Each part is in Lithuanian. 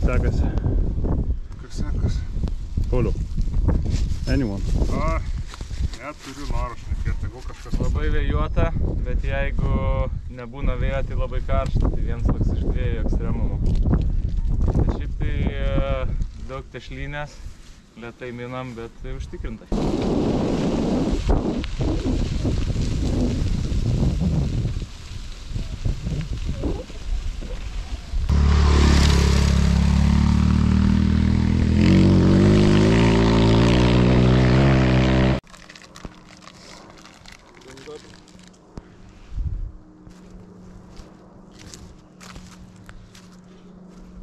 sekasi? Kaip sekas? Pauliau. Anyone? Neturiu noro šnekėti, jeigu kažkas... Labai vėjuota, bet jeigu nebūna vėjo, tai labai karšta, tai vienas toks iš dviejų ekstremumų. Šiaip tai daug tešlynės, lėtai minam, bet tai užtikrintai.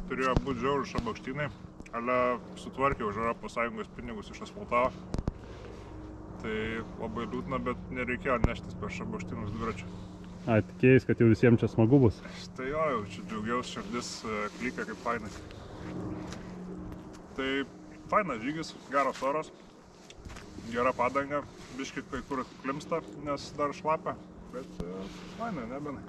Turėjo būti žiaurų šabakštynai, ale sutvarkė už Europos Sąjungos pinigus išasfaltavo. Tai labai liūdna, bet nereikėjo neštis per šabakštynus dviračių. Ai, tikėjais, kad jau visiems čia smagu bus? Tai jo, jau čia džiaugiausi, širdis klykia kaip fainai. Tai fainas žygis, geras oras, gera padanga, biškit kai kur klimsta, nes dar šlapia, bet fainai, nebenai.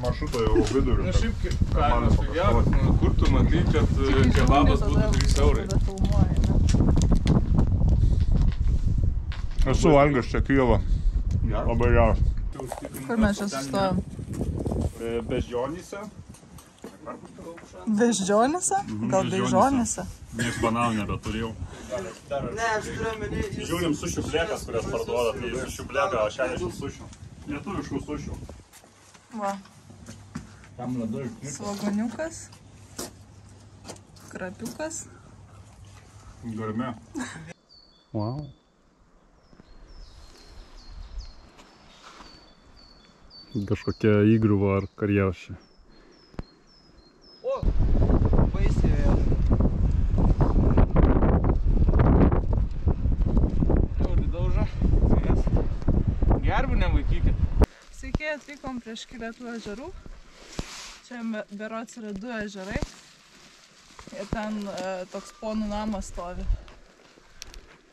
Maršrutą jau viduriu. Na šiaip kaimas tai geras, kur tu matai, kad kebabas būtų 3 eurai? Esu valgęs čia Kijevą. Labai geras. Kur mes čia sustojom? Beždžionyse. Beždžionyse? Gal Beždžionyse? Nieks bananų nebeturėjau. Žiūrim sušių blekas, kurias parduoda, tai sušių bleka 60 sušių. Lietuviškų sušių. Va. Svogoniukas. Krapiukas. Garme. Wow. Kažkokia įgriuva ar karjeras čia. O, baisiai vėl. Dauža. Gerbių nevaikykit. Sveiki, atvykom prieš Kilėtų ežerų. Čia berods yra 2 ežerai. Ir ten toks ponų namas stovi.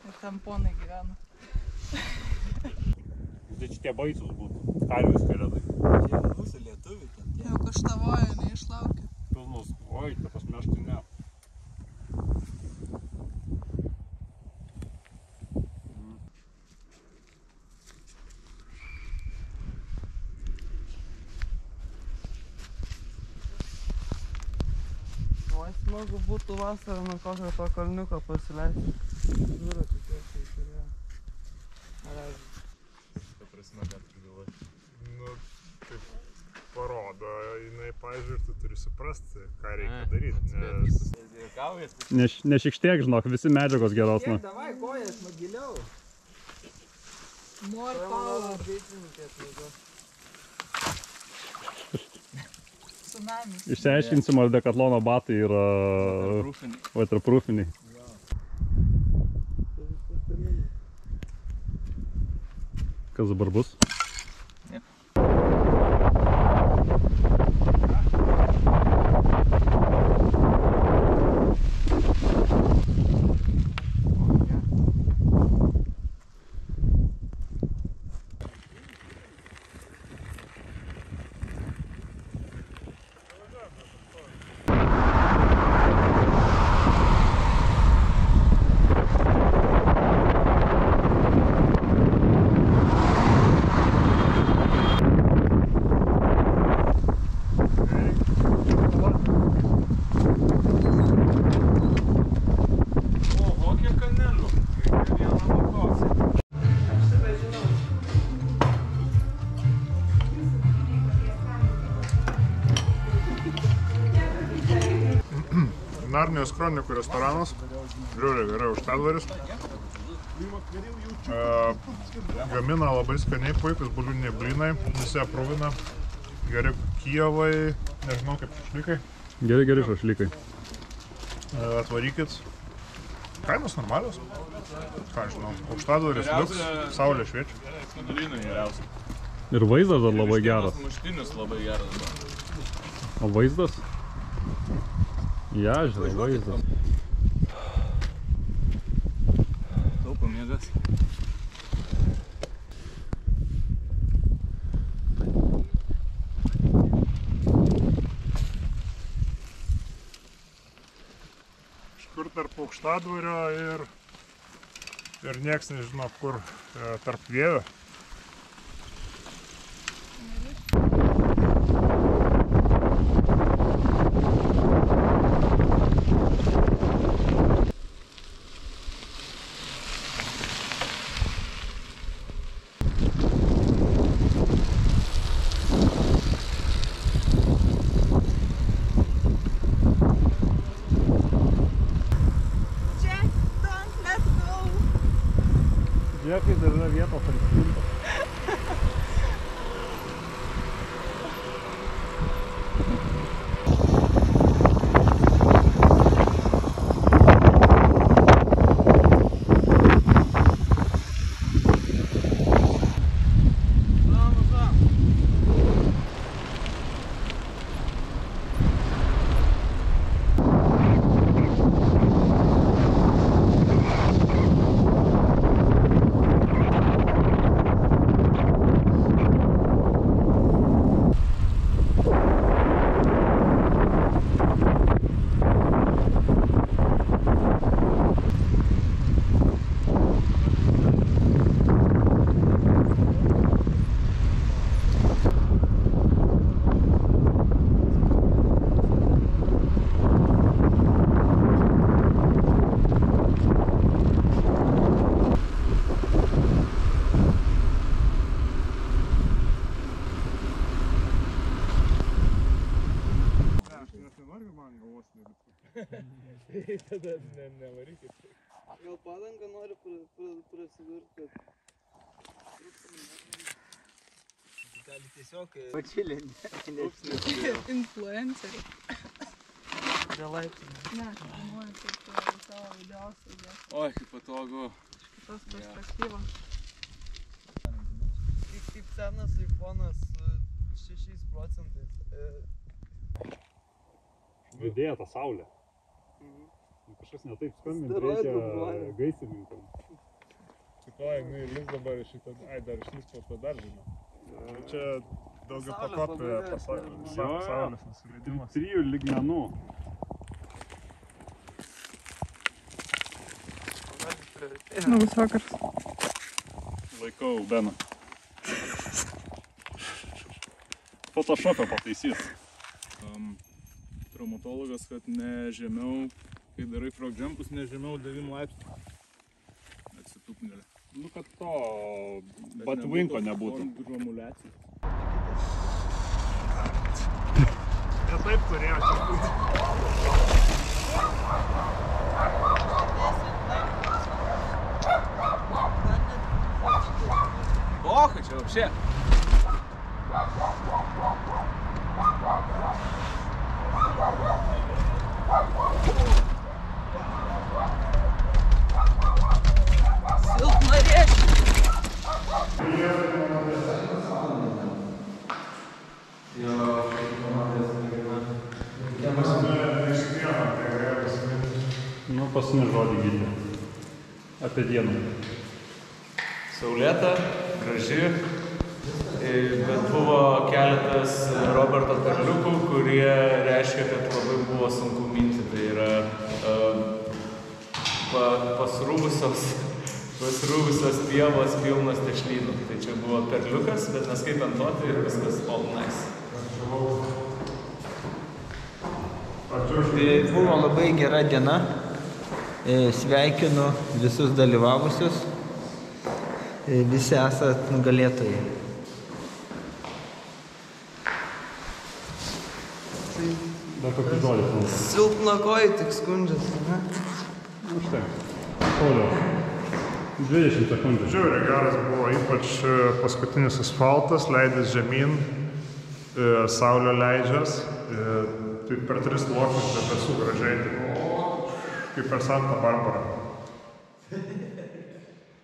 Ir ten ponai gyvena. Tai čia tie baisus būtų. Kalvis kalėdai. Čia mūsų lietuviai ten. Jau kaštavoja, neišlaukė. Pilnus. Oi, ta prasme aš tai ne. Smagu būtų vasarą nuo kokio to kalniuko pasileisti. Žiūrė, tikiuosi turėjo. Ta prasme, ką turiu galvoti. Nu, taip parodo, jinai pažiūrė, tu turi suprasti, ką reikia daryti, nes... Nešikštiek, žinok, visi medžiagos geros. Kiek, davai, kojas, giliau. More power. Tsunamis. Išsiaiškinsim, ar Decathlon batai yra waterproofiniai. Kas dabar bus? Narnijos kronikų restoranas, žiūrė gerai užtadvaris. Gamina labai skaniai, puikus buliūniniai blynai, visi aprūvina, geri kijevai, nežinau kaip šašlykai. Geri šašlykai. Atvarykit. Kainos normalios. Ką žinau, aukštadvaris liuks, saulė šviečia. Skandalynai geriausia. Ir vaizdas dar labai geras. Muštinis labai geras. O vaizdas? Ja, žinai, vaizdas. Geras. Kažkur tarp Aukštadvario ir nieks nežino, kur tarp Vievio. Dėkui, dar yra vietos ant spintos. Tada nevarykit. Gal padangą nori prasidurti, Gali tiesiog pačilinti. Influenceriai. prie laiptų. Ne, aš planuoju, kad savo video sudėti. Oi, kaip patogu. Iš kitos perspektyvos. Kaip senas iPhone'as 6%. Didėja ta saulė. Kažkas netaip skambinti Steroidų reikia duoja. gaisrininkam. Tipo, jinai lis dabar šitą, dar išlis po to dar žinau. Čia daugia pakopė saulės nusileidimas. 3 lygmenų. Labas vakaras. Laikau Beną. Photoshop'e pataisys. Traumatologas, kad ne žemiau, kai darai frog jumpus, ne žemiau 9 laipsnių. Atsitupnelė. Nu, kad to batvinko nebūtų. Romuliacijų. Ne taip turėjo čia būti. Oha, čia вообще. Nu, pasinė žodį gydė. Apie dieną. Saulėta, graži, bet buvo keletas Roberto perliukų, kurie reiškia, kad labai buvo sunku minti. Tai yra pasrūvusios pievos pilnos tešlynų. Tai čia buvo perliukas, bet neskaitant to, tai viskas all nice. Tai buvo labai gera diena. Sveikinu visus dalyvavusius. Visi esat nugalėtojai. Dar kokį žodį. Silpnakojai tik skundžiasi, ne? Nu, štai. Toliau. 20 sekundžių. Žiauriai geras buvo, ypač paskutinis asfaltas, leidęs žemyn, saulė leidžias, tai per 3 sluoksnius debesų gražiai, kaip per Santa Barbara.